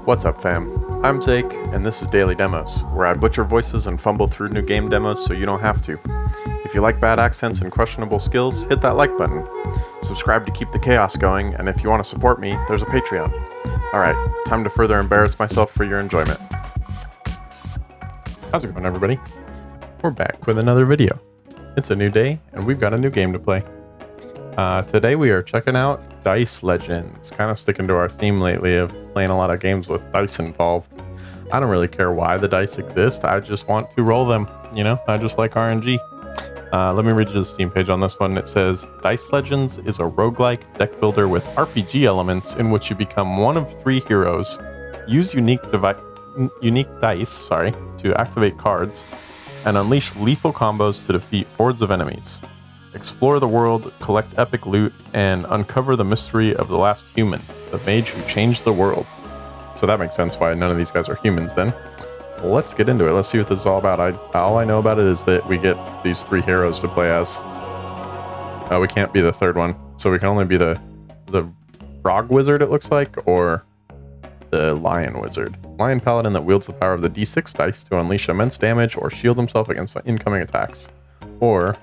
What's up, fam? I'm Zaek, and this is Daily Demos, where I butcher voices and fumble through new game demos so you don't have to. If you like bad accents and questionable skills, hit that like button. Subscribe to keep the chaos going, and if you want to support me, there's a Patreon. Alright, time to further embarrass myself for your enjoyment. How's it going, everybody? We're back with another video. It's a new day, and we've got a new game to play. Today we are checking out Dice Legends, kind of sticking to our theme lately of playing a lot of games with dice involved. I don't really care why the dice exist, I just want to roll them, you know, I just like RNG. Let me read you the Steam page on this one. It says, Dice Legends is a roguelike deck builder with RPG elements in which you become one of three heroes, use unique dice to activate cards, and unleash lethal combos to defeat hordes of enemies. Explore the world, collect epic loot, and uncover the mystery of the last human, the mage who changed the world. So that makes sense why none of these guys are humans then. Well, let's get into it. Let's see what this is all about. All I know about it is that we get these three heroes to play as. We can't be the third one, so we can only be the frog wizard, it looks like, or the lion wizard. Lion paladin that wields the power of the d6 dice to unleash immense damage or shield himself against incoming attacks. Or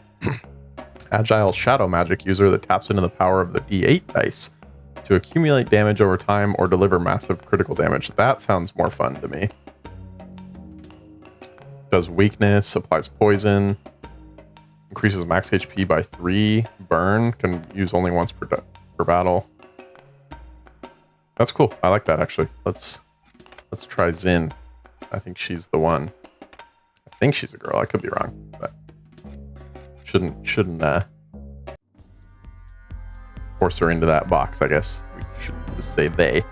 agile shadow magic user that taps into the power of the d8 dice to accumulate damage over time or deliver massive critical damage. That sounds more fun to me. Does weakness, applies poison, increases max HP by 3, burn, can use only once per battle. That's cool. I like that actually. Let's try Zin. I think she's the one. I think she's a girl. I could be wrong, but shouldn't force her into that box, I guess. We should just say they.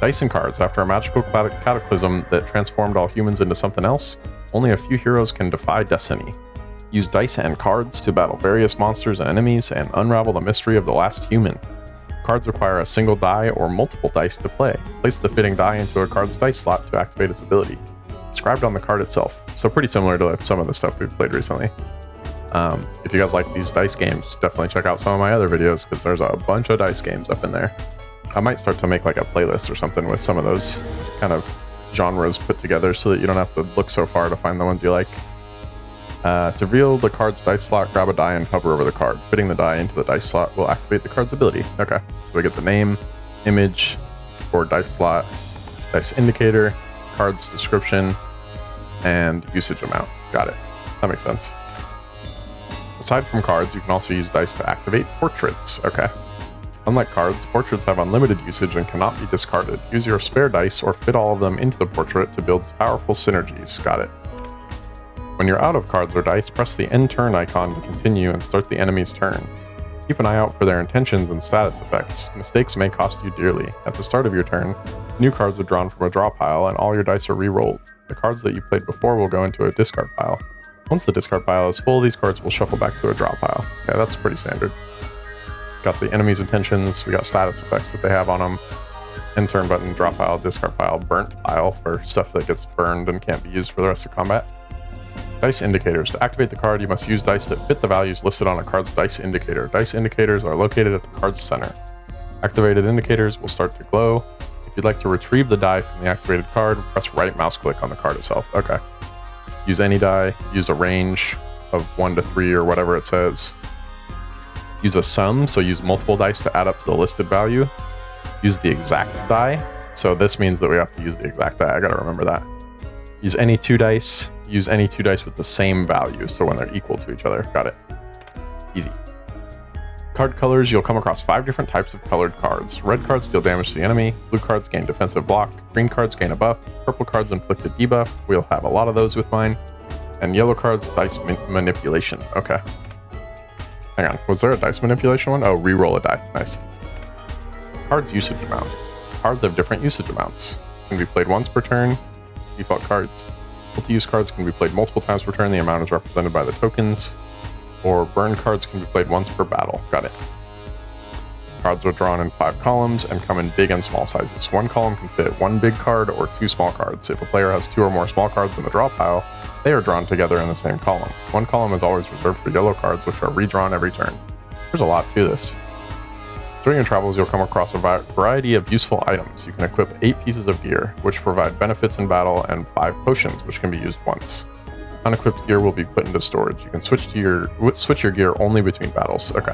Dice and cards. After a magical cataclysm that transformed all humans into something else, only a few heroes can defy destiny. Use dice and cards to battle various monsters and enemies and unravel the mystery of the last human. Cards require a single die or multiple dice to play. Place the fitting die into a card's dice slot to activate its ability. Described on the card itself. So pretty similar to some of the stuff we've played recently. If you guys like these dice games, definitely check out some of my other videos because there's a bunch of dice games up in there. I might start to make like a playlist or something with some of those kind of genres put together so that you don't have to look so far to find the ones you like. To reveal the card's dice slot, grab a die and hover over the card. Fitting the die into the dice slot will activate the card's ability. Okay, so we get the name, image for dice slot, dice indicator, card's description, and usage amount. Got it. That makes sense. Aside from cards, you can also use dice to activate portraits. Okay. Unlike cards, portraits have unlimited usage and cannot be discarded. Use your spare dice or fit all of them into the portrait to build powerful synergies. Got it. When you're out of cards or dice, press the end turn icon to continue and start the enemy's turn. Keep an eye out for their intentions and status effects. Mistakes may cost you dearly. At the start of your turn, new cards are drawn from a draw pile and all your dice are re-rolled. The cards that you played before will go into a discard pile. Once the discard pile is full, these cards will shuffle back to a draw pile. Okay, that's pretty standard. Got the enemy's intentions, we got status effects that they have on them. End turn button, draw pile, discard pile, burnt pile for stuff that gets burned and can't be used for the rest of combat. Dice indicators. To activate the card, you must use dice that fit the values listed on a card's dice indicator. Dice indicators are located at the card's center. Activated indicators will start to glow. If you'd like to retrieve the die from the activated card, press right mouse click on the card itself. Okay. Use any die, use a range of 1 to 3 or whatever it says. Use a sum, so use multiple dice to add up to the listed value. Use the exact die, so this means that we have to use the exact die. I gotta remember that. Use any 2 dice. Use any 2 dice with the same value, so when they're equal to each other. Got it. Easy. Card colors, you'll come across 5 different types of colored cards. Red cards deal damage to the enemy, blue cards gain defensive block, green cards gain a buff, purple cards inflict a debuff, we'll have a lot of those with mine, and yellow cards, dice manipulation. Okay. Hang on, was there a dice manipulation one? Oh, re-roll a die. Nice. Cards usage amount. Cards have different usage amounts. Can be played once per turn. Default cards. Multi-use cards can be played multiple times per turn. The amount is represented by the tokens. Or burn cards can be played once per battle. Got it. Cards are drawn in 5 columns and come in big and small sizes. One column can fit 1 big card or 2 small cards. If a player has 2 or more small cards in the draw pile, they are drawn together in the same column. One column is always reserved for yellow cards, which are redrawn every turn. There's a lot to this. During your travels, you'll come across a variety of useful items. You can equip 8 pieces of gear, which provide benefits in battle, and 5 potions, which can be used once. Unequipped gear will be put into storage. You can switch your gear only between battles. Okay.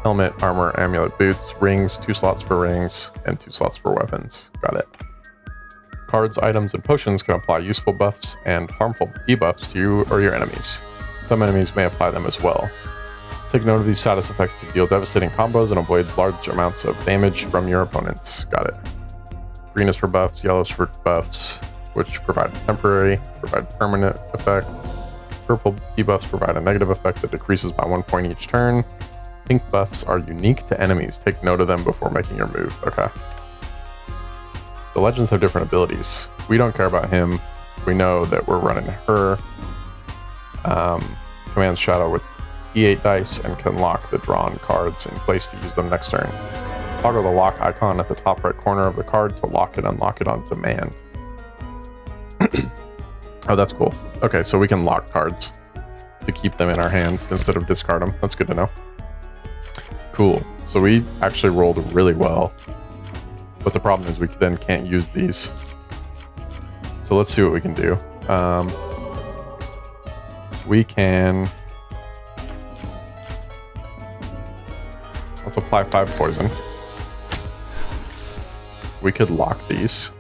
Helmet, armor, amulet, boots, rings, 2 slots for rings, and 2 slots for weapons. Got it. Cards, items, and potions can apply useful buffs and harmful debuffs to you or your enemies. Some enemies may apply them as well. Take note of these status effects to deal devastating combos and avoid large amounts of damage from your opponents. Got it. Green is for buffs, yellow is for buffs, which provide temporary, provide permanent effect. Purple debuffs provide a negative effect that decreases by 1 point each turn. Pink buffs are unique to enemies. Take note of them before making your move. Okay. The legends have different abilities. We don't care about him. We know that we're running her. Commands Shadow with E8 dice and can lock the drawn cards in place to use them next turn. Toggle the lock icon at the top right corner of the card to lock and unlock it on demand. Oh, that's cool. Okay, so we can lock cards to keep them in our hands instead of discard them. That's good to know. Cool. So we actually rolled really well. But the problem is we then can't use these. So let's see what we can do. We can... Let's apply 5 poison. We could lock these.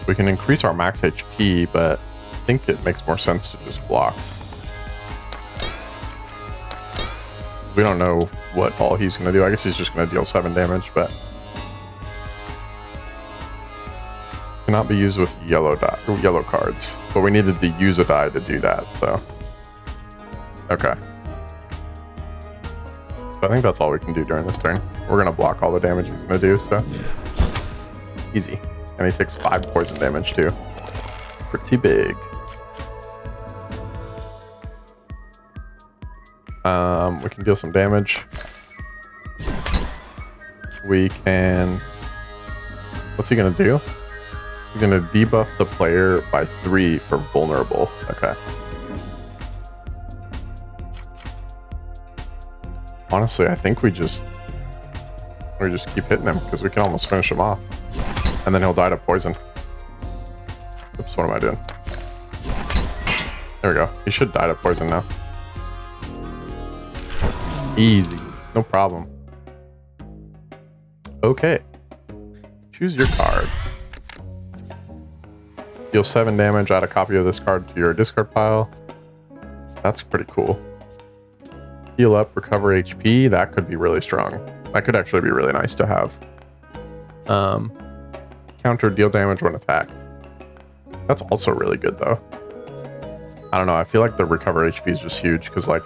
We can increase our max HP, but I think it makes more sense to just block. We don't know what all he's going to do. I guess he's just going to deal 7 damage, but... Cannot be used with yellow cards. But we needed to use a die to do that, so... Okay. So I think that's all we can do during this turn. We're going to block all the damage he's going to do, so... Easy. And he takes 5 poison damage, too. Pretty big. We can deal some damage. We can... What's he going to do? He's going to debuff the player by 3 for vulnerable. Okay. Honestly, I think we just keep hitting him because we can almost finish him off. And then he'll die to poison. Oops, what am I doing? There we go. He should die to poison now. Easy. No problem. Okay. Choose your card. Deal 7 damage, add a copy of this card to your discard pile. That's pretty cool. Heal up, recover HP. That could be really strong. That could actually be really nice to have. Counter deal damage when attacked. That's also really good though. I don't know, I feel like the recover HP is just huge because like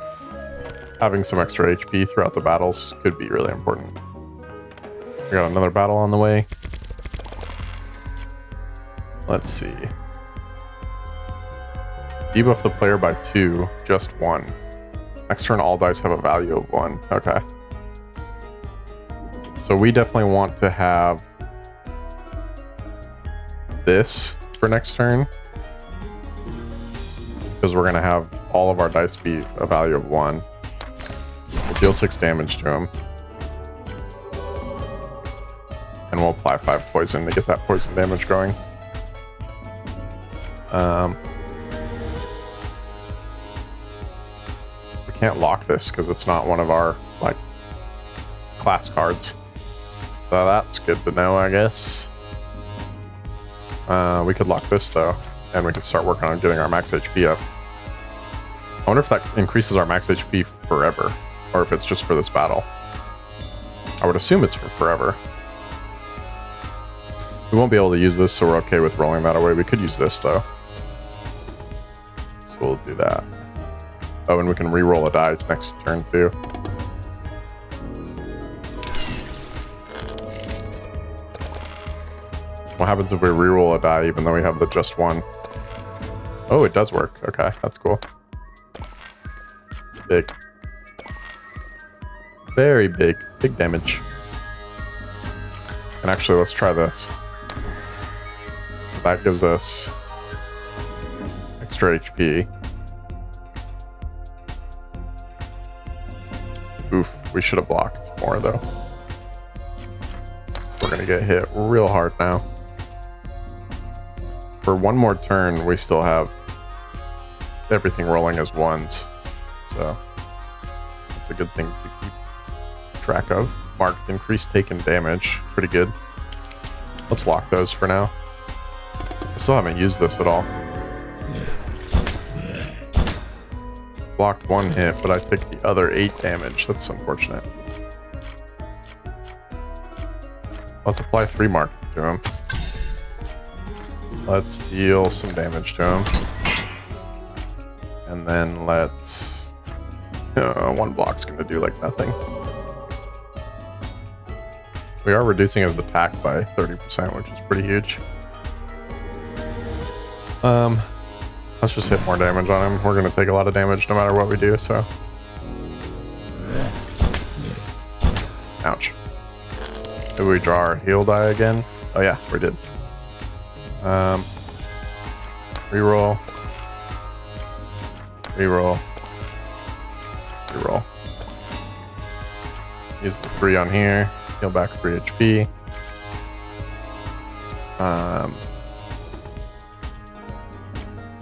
having some extra HP throughout the battles could be really important. We got another battle on the way. Let's see. Debuff the player by 2, just 1. Next turn all dice have a value of 1. Okay. So we definitely want to have this for next turn. Because we're going to have all of our dice be a value of 1. We'll deal 6 damage to him. And we'll apply 5 poison to get that poison damage going. We can't lock this because it's not one of our, like, class cards. So that's good to know, I guess. We could lock this, though, and we could start working on getting our max HP up. I wonder if that increases our max HP forever, or if it's just for this battle. I would assume it's for forever. We won't be able to use this, so we're okay with rolling that away. We could use this, though. So we'll do that. Oh, and we can re-roll a die next turn, too. What happens if we re-roll a die even though we have the just 1? Oh, it does work. Okay, that's cool. Big. Very big. Big damage. And actually, let's try this. So that gives us extra HP. Oof, we should have blocked more though. We're gonna get hit real hard now. For one more turn, we still have everything rolling as ones. So that's a good thing to keep track of. Marked increased taken damage. Pretty good. Let's lock those for now. I still haven't used this at all. Blocked one hit, but I took the other 8 damage. That's unfortunate. Let's apply 3 mark to him. Let's deal some damage to him. And then let's... one block's gonna do like nothing. We are reducing his attack by 30%, which is pretty huge. Let's just hit more damage on him. We're gonna take a lot of damage no matter what we do, so... Ouch. Did we draw our heal die again? Oh yeah, we did. Reroll. Reroll. Reroll. Use the 3 on here. Heal back 3 HP.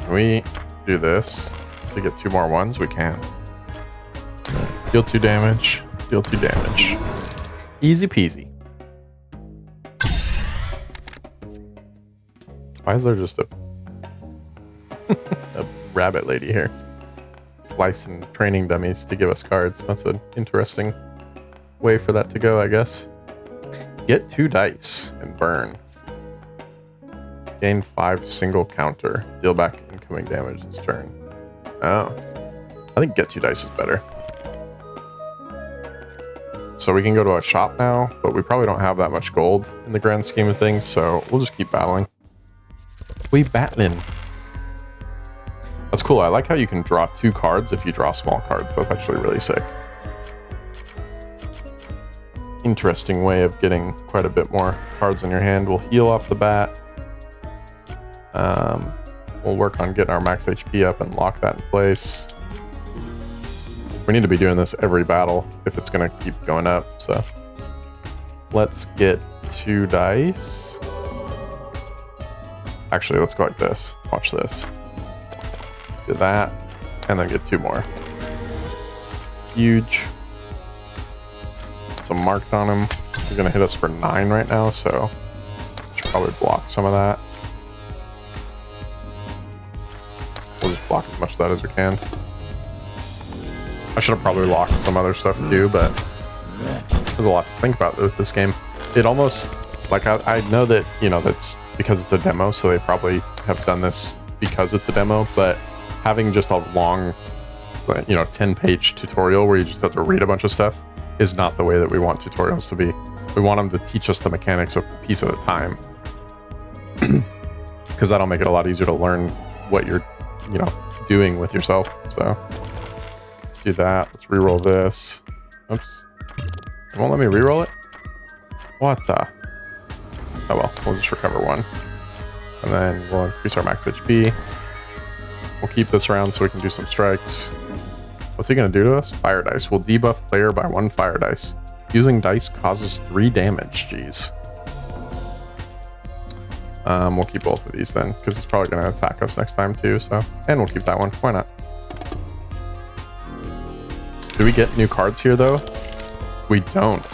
Can we do this to get 2 more ones? We can. Deal 2 damage. Deal 2 damage. Easy peasy. Why is there just a rabbit lady here? Slicing training dummies to give us cards. That's an interesting way for that to go, I guess. Get 2 dice and burn. Gain 5 single counter. Deal back incoming damage this turn. Oh. I think get 2 dice is better. So we can go to a shop now, but we probably don't have that much gold in the grand scheme of things, so we'll just keep battling. We battling. That's cool. I like how you can draw 2 cards if you draw small cards. That's actually really sick. Interesting way of getting quite a bit more cards in your hand. We'll heal off the bat. We'll work on getting our max HP up and lock that in place. We need to be doing this every battle if it's going to keep going up, so. Let's get 2 dice. Actually, let's go like this. Watch this. Do that, and then get 2 more. Huge. Some marked on him. He's going to hit us for 9 right now, so should probably block some of that. We'll just block as much of that as we can. I should have probably locked some other stuff too, but there's a lot to think about with this game. It almost, like, I know that, you know, that's because it's a demo, so they probably have done this because it's a demo, but having just a long, you know, 10-page tutorial where you just have to read a bunch of stuff is not the way that we want tutorials to be. We want them to teach us the mechanics a piece at a time, because that'll make it a lot easier to learn what you're, you know, doing with yourself. So let's do that. Let's reroll this. Oops. It won't let me reroll it? What the? Oh well, we'll just recover 1. And then we'll increase our max HP. We'll keep this around so we can do some strikes. What's he going to do to us? Fire dice. We'll debuff player by 1 fire dice. Using dice causes 3 damage. Jeez. We'll keep both of these then, because he's probably going to attack us next time too, so. And we'll keep that one. Why not? Do we get new cards here though? We don't.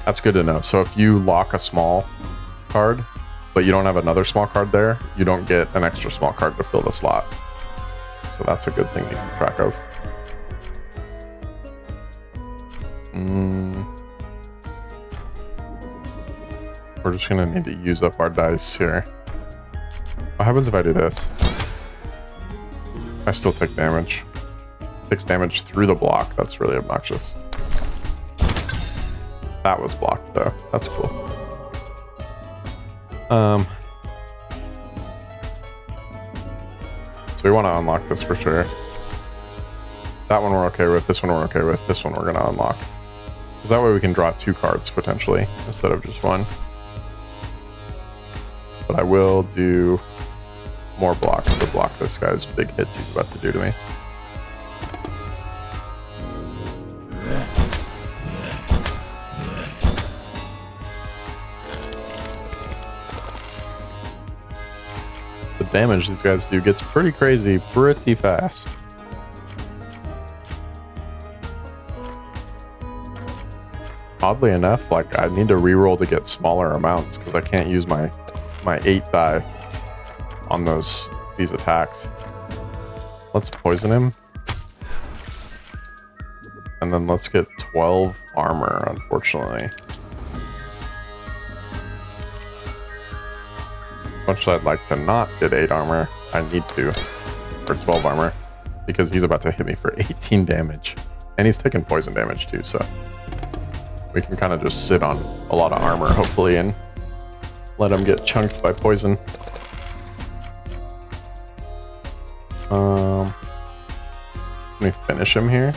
That's good to know. So if you lock a small card, but you don't have another small card there, you don't get an extra small card to fill the slot. So that's a good thing to keep track of. We're just going to need to use up our dice here. What happens if I do this? I still take damage. Takes damage through the block. That's really obnoxious. That was blocked though. That's cool. So we want to unlock this for sure. That one we're okay with. This one we're okay with. This one we're going to unlock. Because that way we can draw 2 cards potentially instead of just 1. But I will do more blocks to block this guy's big hits he's about to do to me. damage these guys do gets pretty crazy pretty fast. Oddly enough, like, I need to reroll to get smaller amounts because I can't use my 8 die on these attacks. Let's poison him. And then let's get 12 armor, unfortunately. Much as I'd like to not get 8 armor, I need to, or 12 armor, because he's about to hit me for 18 damage. And he's taking poison damage too, so we can kind of just sit on a lot of armor, hopefully, and let him get chunked by poison. Let me finish him here.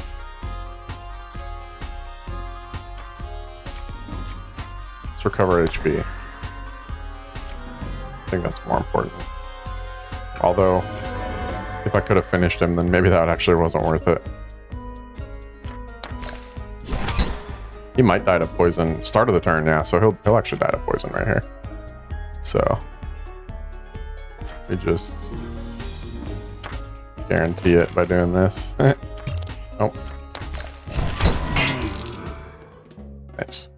Let's recover HP. I think that's more important. Although, if I could have finished him, then maybe that actually wasn't worth it. He might die to poison. Start of the turn, yeah, so he'll actually die to poison right here. So, we just guarantee it by doing this. Oh. Nice.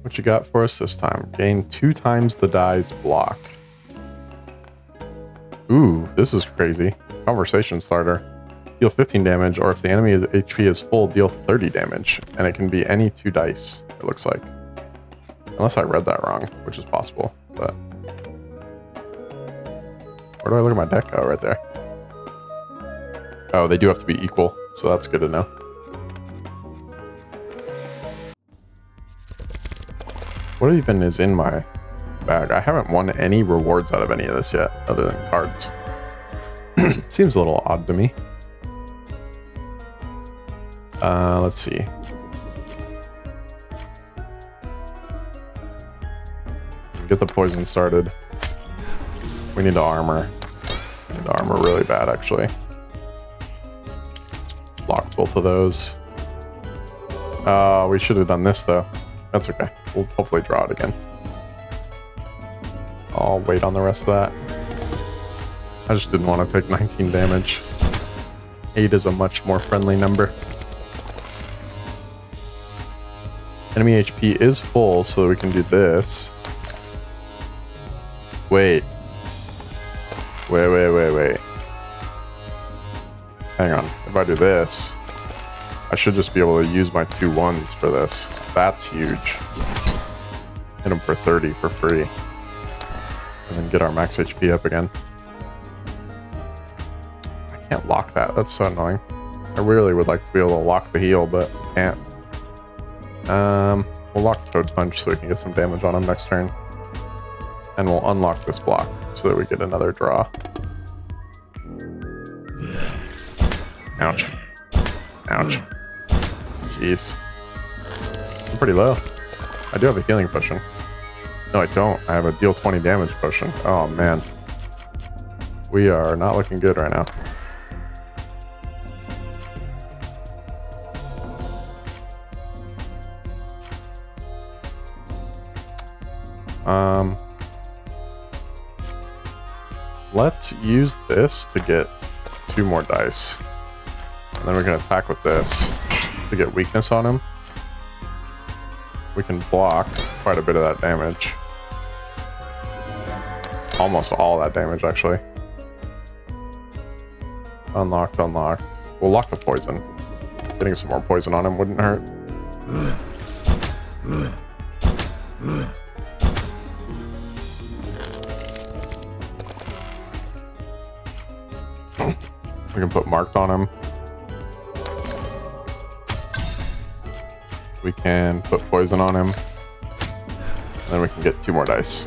What you got for us this time? Gain 2 times the die's block. Ooh, this is crazy. Conversation starter. Deal 15 damage, or if the enemy HP is full, deal 30 damage. And it can be any 2 dice, it looks like. Unless I read that wrong, which is possible, but... Where do I look at my deck? Oh, right there. Oh, they do have to be equal, so that's good to know. What even is in my bag? I haven't won any rewards out of any of this yet, other than cards. Seems a little odd to me. Let's see. Get the poison started. We need to armor. We need to armor really bad, actually. Block both of those. We should have done this, though. That's okay. We'll hopefully draw it again. I'll wait on the rest of that. I just didn't want to take 19 damage. 8 is a much more friendly number. Enemy HP is full, so we can do this. Wait. Wait. Hang on. If I do this, I should just be able to use my 2 1s for this. That's huge. Hit him for 30 for free. And then get our max HP up again. I can't lock that. That's so annoying. I really would like to be able to lock the heal, but can't. We'll lock Toad Punch so we can get some damage on him next turn. And we'll unlock this block so that we get another draw. Ouch. Ouch. Jeez. I'm pretty low. I do have a healing potion. No, I don't. I have a deal 20 damage potion. Oh, man. We are not looking good right now. Let's use this to get 2 more dice. And then we can attack with this to get weakness on him. We can block quite a bit of that damage. Almost all that damage, actually. Unlocked. We'll lock the poison. Getting some more poison on him wouldn't hurt. We can put marked on him. We can put poison on him. And then we can get 2 more dice.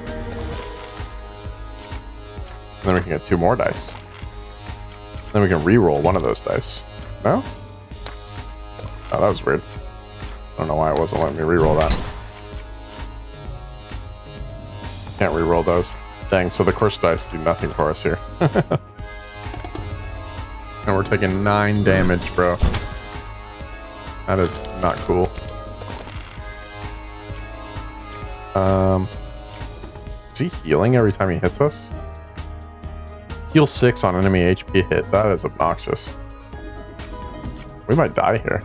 And then we can get 2 more dice. Then we can re-roll one of those dice. No? Oh, that was weird. I don't know why it wasn't letting me re-roll that. Can't re-roll those. Dang, so the cursed dice do nothing for us here. And we're taking 9 damage, bro. That is not cool. Is he healing every time he hits us? Heal 6 on enemy HP hit. That is obnoxious. We might die here.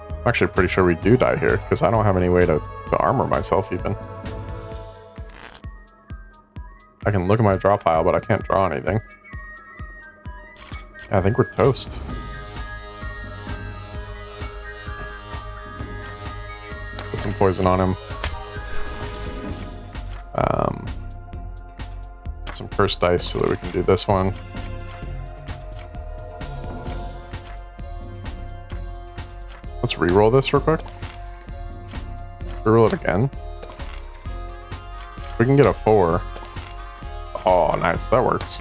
I'm actually pretty sure we do die here, because I don't have any way to armor myself even. I can look at my draw pile, but I can't draw anything. Yeah, I think we're toast. Put some poison on him. Some first dice so that we can do this one. Let's reroll this real quick. Reroll it again. We can get a 4. Oh, nice. That works.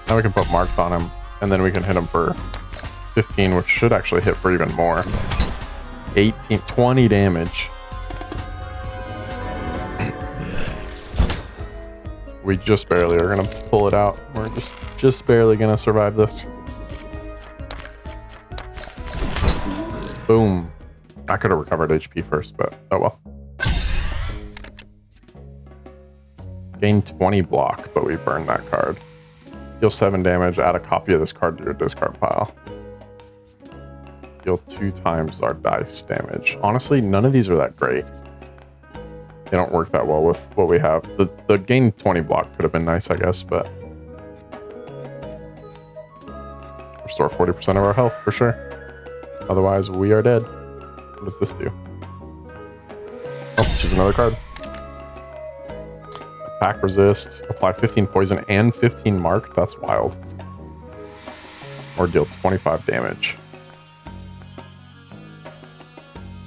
Now we can put marks on him, and then we can hit him for 15, which should actually hit for even more. 18, 20 damage. We just barely are going to pull it out. We're just barely going to survive this. Boom. I could have recovered HP first, but oh well. Gain 20 block, but we burned that card. Deal 7 damage, add a copy of this card to your discard pile. Deal 2 times our dice damage. Honestly, none of these are that great. They don't work that well with what we have. The gain 20 block could have been nice, I guess, but restore 40% of our health for sure. Otherwise, we are dead. What does this do? Oh, choose another card. Attack resist. Apply 15 poison and 15 mark. That's wild. Or deal 25 damage.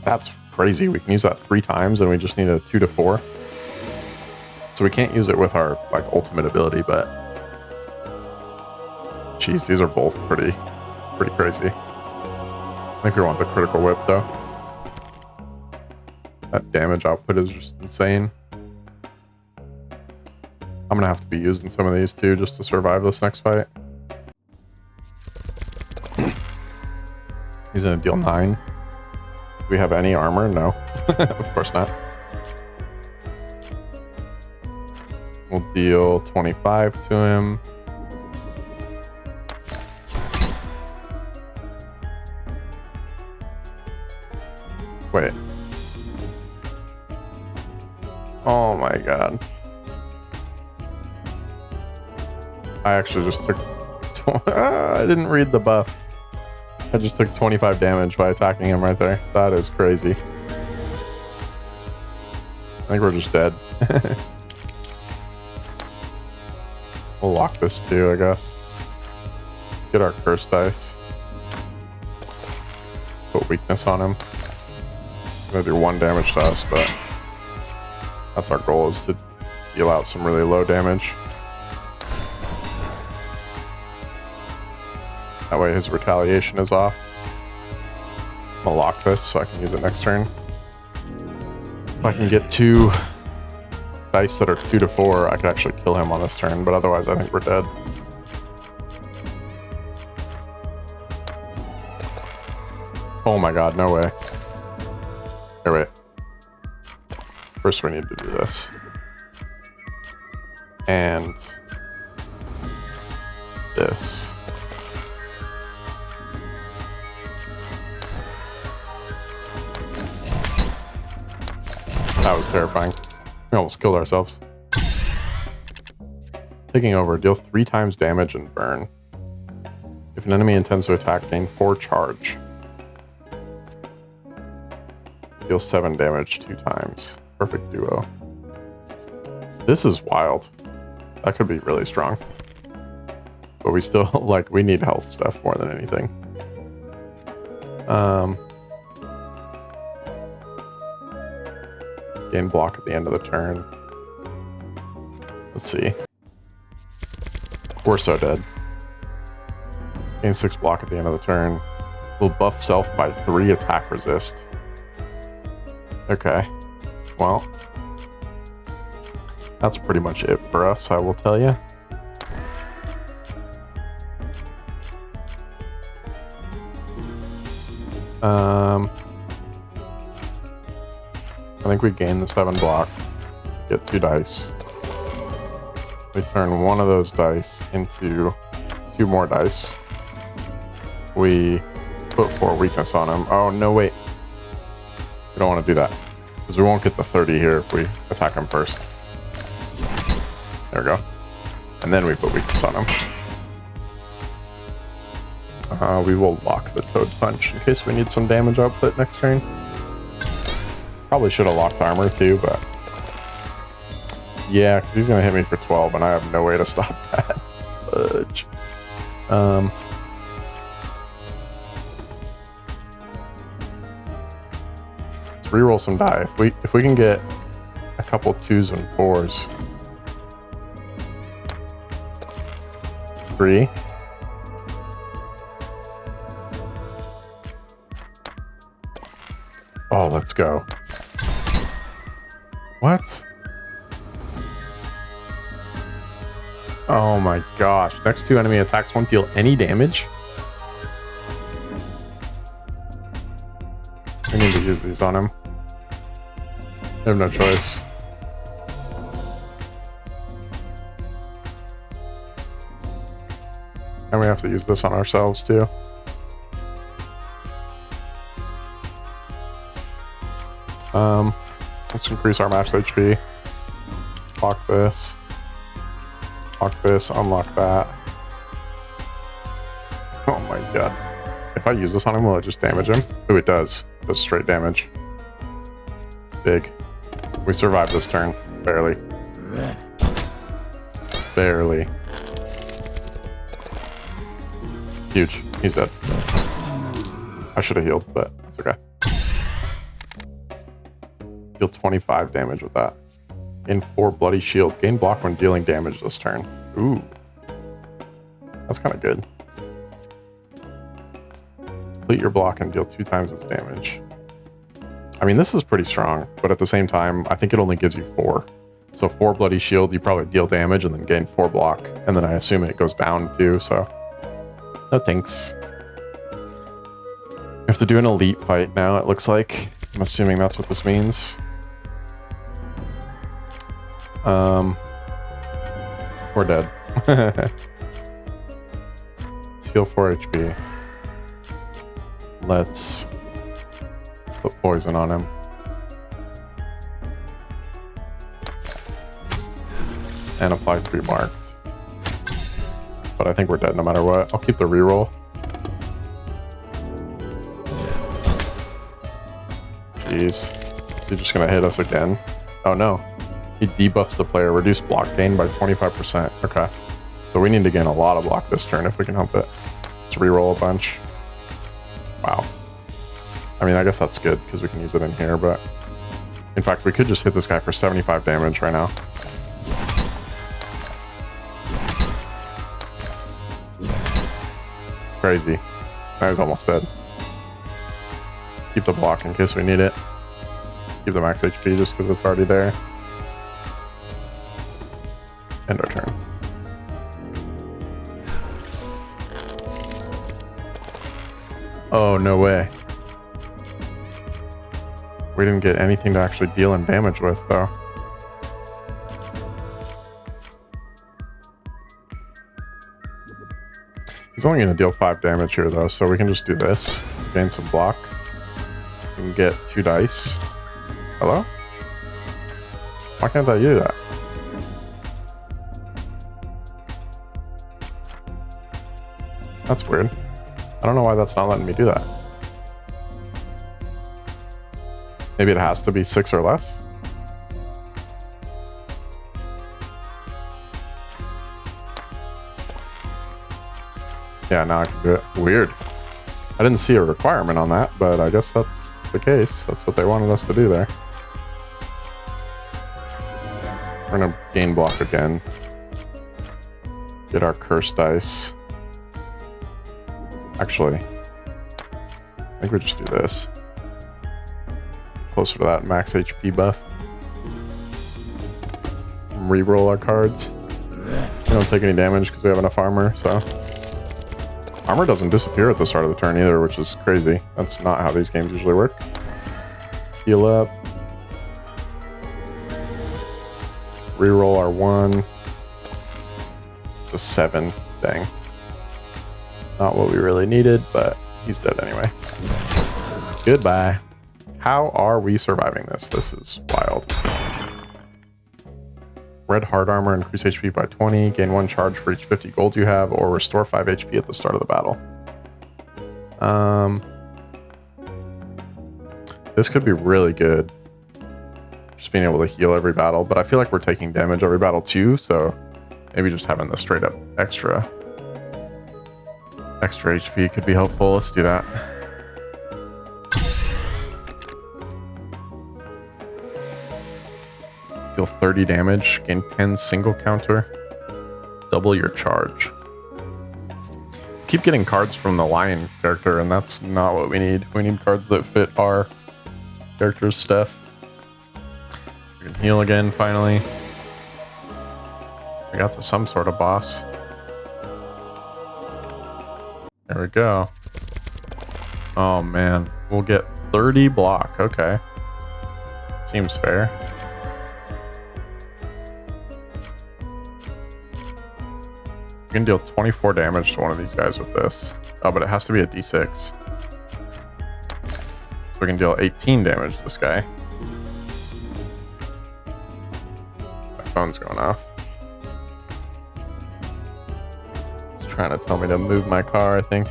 That's crazy. We can use that 3 times and we just need a 2 to 4. So we can't use it with our like ultimate ability, but geez, these are both pretty crazy. I think we want the critical whip though. That damage output is just insane. I'm gonna have to be using some of these too just to survive this next fight. He's gonna deal 9. Do we have any armor? No. Of course not. We'll deal 25 to him. Wait. Oh my god. I actually just took... I didn't read the buff. I just took 25 damage by attacking him right there. That is crazy. I think we're just dead. We'll lock this too, I guess. Let's get our curse dice. Put weakness on him. Gonna do 1 damage to us, but that's our goal, is to deal out some really low damage. That way his retaliation is off. I'll lock this so I can use it next turn. If I can get 2 dice that are 2 to 4, I could actually kill him on this turn, but otherwise I think we're dead. Oh my god, no way. Here, wait. First we need to do this. And this. That was terrifying. We almost killed ourselves. Taking over, deal 3 times damage and burn. If an enemy intends to attack, gain 4 charge. Deal 7 damage 2 times. Perfect duo. This is wild. That could be really strong. But we still, like, we need health stuff more than anything. Gain block at the end of the turn. Let's see. We're so dead. Gain 6 block at the end of the turn. Will buff self by 3 attack resist. Okay. Well, that's pretty much it for us, I will tell you. I think we gained the 7 block. get 2 dice. We turn one of those dice into 2 more dice. We put 4 weakness on him. Oh, no, wait. We don't want to do that. Because we won't get the 30 here if we attack him first. There we go. And then we put weakness on him. We will lock the Toad Punch in case we need some damage output next turn. Probably should have locked armor too, but... yeah, because he's going to hit me for 12 and I have no way to stop that. Fudge. Let's reroll some die. If we can get a couple 2s and 4s. 3. Oh, let's go. What? Oh my gosh. Next 2 enemy attacks won't deal any damage? We need to use these on him. I have no choice. And we have to use this on ourselves too. Let's increase our max HP. Lock this. Lock this, unlock that. Oh my god. If I use this on him, will it just damage him? Oh, it does. It does straight damage. Big. We survived this turn. Barely. Barely. Huge. He's dead. I should have healed, but that's okay. Deal 25 damage with that. Gain 4 bloody shield. Gain block when dealing damage this turn. Ooh. That's kind of good. Complete your block and deal 2 times its damage. I mean, this is pretty strong, but at the same time, I think it only gives you 4. So 4 bloody shield, you probably deal damage and then gain 4 block. And then I assume it goes down too, so... no thanks. We have to do an elite fight now, it looks like. I'm assuming that's what this means. We're dead. Let's heal 4 HP. Let's put poison on him. And apply pre-marked. But I think we're dead no matter what. I'll keep the reroll. Jeez. Is he just gonna hit us again? Oh no. He debuffs the player. Reduce block gain by 25%. Okay. So we need to gain a lot of block this turn if we can help it. Let's reroll a bunch. Wow. I mean, I guess that's good because we can use it in here, but... in fact, we could just hit this guy for 75 damage right now. Crazy. Now he's almost dead. Keep the block in case we need it. Keep the max HP just because it's already there. End our turn. Oh, no way. We didn't get anything to actually deal in damage with, though. He's only going to deal 5 damage here, though, so we can just do this. Gain some block. We can get 2 dice. Hello? Why can't I do that? That's weird. I don't know why that's not letting me do that. Maybe it has to be 6 or less? Yeah, now I can do it. Weird. I didn't see a requirement on that, but I guess that's the case. That's what they wanted us to do there. We're gonna gain block again. Get our curse dice. Actually, I think we just do this. Closer to that max HP buff. Reroll our cards. We don't take any damage because we have enough armor, so... armor doesn't disappear at the start of the turn either, which is crazy. That's not how these games usually work. Heal up. reroll our 1. It's a 7. Dang. Not what we really needed, but he's dead anyway. Goodbye. How are we surviving this? This is wild. Red hard armor, increase HP by 20, gain 1 charge for each 50 gold you have, or restore 5 HP at the start of the battle. This could be really good. Just being able to heal every battle, but I feel like we're taking damage every battle too, so maybe just having the straight up extra HP could be helpful. Let's do that. Deal 30 damage, gain 10 single counter, double your charge. Keep getting cards from the lion character, and that's not what we need. We need cards that fit our character's stuff. We can heal again, finally. We got to some sort of boss. There we go. Oh man, we'll get 30 block, okay. Seems fair. We can deal 24 damage to one of these guys with this. Oh, but it has to be a d6. So we can deal 18 damage to this guy. My phone's going off. It's trying to tell me to move my car, I think.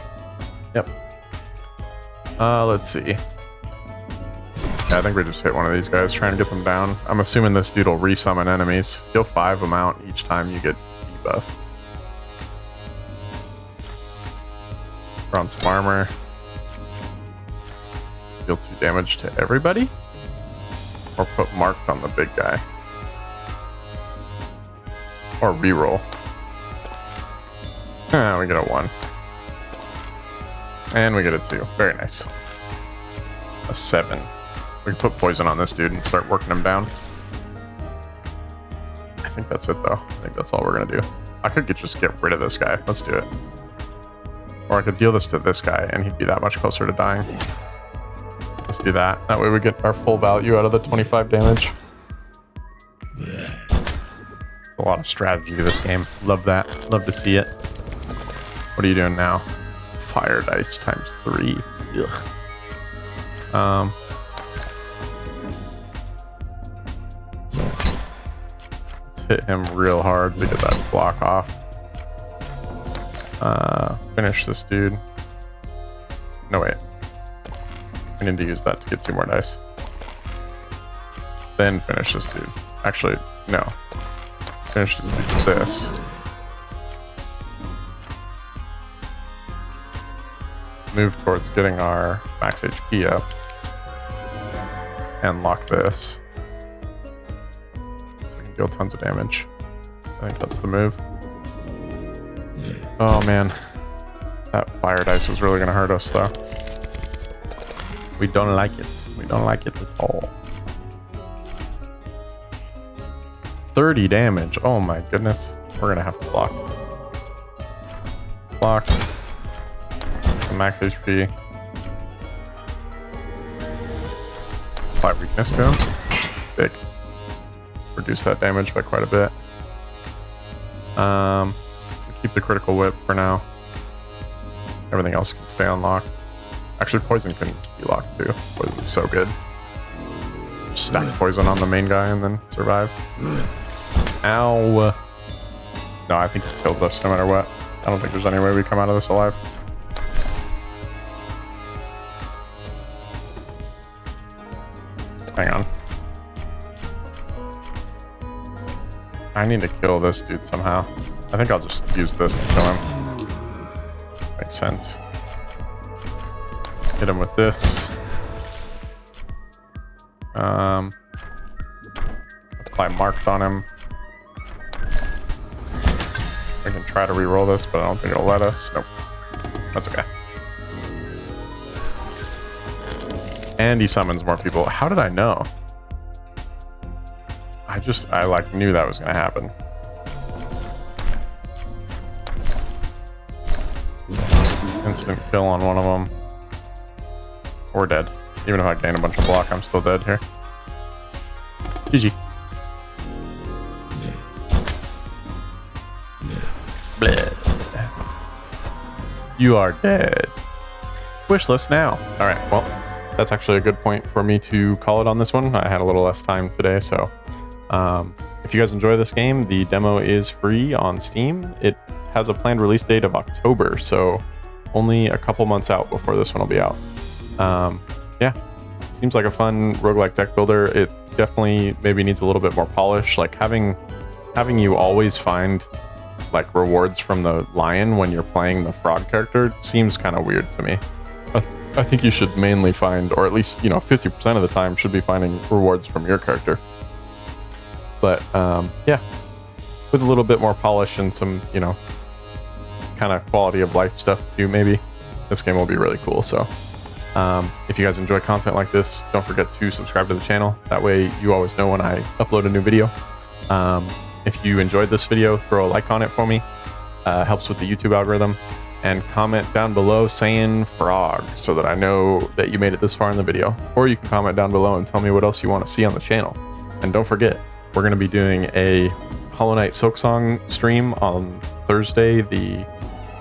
Yep. Let's see. Yeah, I think we just hit one of these guys, trying to get them down. I'm assuming this dude will resummon enemies. Deal 5 amount each time you get debuffed. Throw on some armor. Deal 2 damage to everybody? Or put marked on the big guy. Or reroll. We get a 1. And we get a 2. Very nice. A 7. We can put poison on this dude and start working him down. I think that's it though. I think that's all we're gonna do. I could just get rid of this guy. Let's do it. Or I could deal this to this guy and he'd be that much closer to dying. Let's do that. That way we get our full value out of the 25 damage. A lot of strategy to this game. Love that. Love to see it. What are you doing now? Fire dice times 3. Ugh. Let's hit him real hard to get that block off. Finish this dude. No, wait. I need to use that to get 2 more dice. Then finish this dude. Actually, no. Finish this dude with this. Move towards getting our max HP up. And lock this. So we can deal tons of damage. I think that's the move. Oh man. That fire dice is really gonna hurt us though. We don't like it. We don't like it at all. 30 damage. Oh my goodness. We're gonna have to block. Block. Max HP. Apply weakness to him. Big. Reduce that damage by quite a bit. Keep the critical whip for now. Everything else can stay unlocked. Actually, poison can be locked too. Poison is so good. Just stack poison on the main guy and then survive. Ow. No, I think he kills us no matter what. I don't think there's any way we come out of this alive. Hang on. I need to kill this dude somehow. I think I'll just use this to kill him. Makes sense. Hit him with this. Apply marked on him. We can try to re-roll this, but I don't think it'll let us. Nope. That's okay. And he summons more people. How did I know? I like knew that was gonna happen. Instant kill on one of them. We're dead. Even if I gain a bunch of block, I'm still dead here. GG. You are dead. Wish list now. All right, well, that's actually a good point for me to call it on this one. I had a little less time today, so if you guys enjoy this game, the demo is free on Steam. It has a planned release date of October, so only a couple months out before this one will be out. Yeah, seems like a fun roguelike deck builder. It definitely maybe needs a little bit more polish. Like having you always find like rewards from the lion when you're playing the frog character seems kind of weird to me. I think you should mainly find, or at least 50% of the time should be finding rewards from your character. But yeah, with a little bit more polish and some kind of quality of life stuff too, maybe this game will be really cool. So if you guys enjoy content like this, don't forget to subscribe to the channel. That way you always know when I upload a new video. If you enjoyed this video, throw a like on it for me. Helps with the YouTube algorithm. And comment down below saying frog so that I know that you made it this far in the video. Or you can comment down below and tell me what else you want to see on the channel. And don't forget, we're going to be doing a Hollow Knight Silksong stream on Thursday, the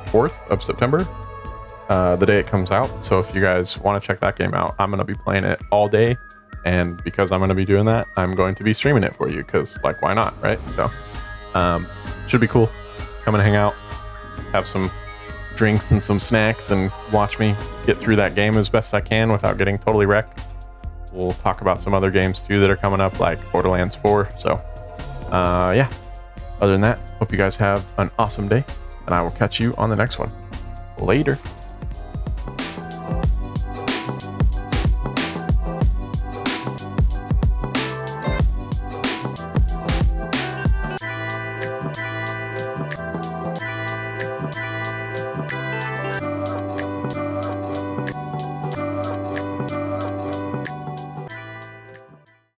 4th of September, the day it comes out. So if you guys want to check that game out, I'm going to be playing it all day. And because I'm going to be doing that, I'm going to be streaming it for you because, like, why not, right? So should be cool. Come and hang out, have some drinks and some snacks, and watch me get through that game as best I can without getting totally wrecked. We'll talk about some other games too that are coming up, like Borderlands 4. So yeah, other than that, hope you guys have an awesome day, and I will catch you on the next one. Later.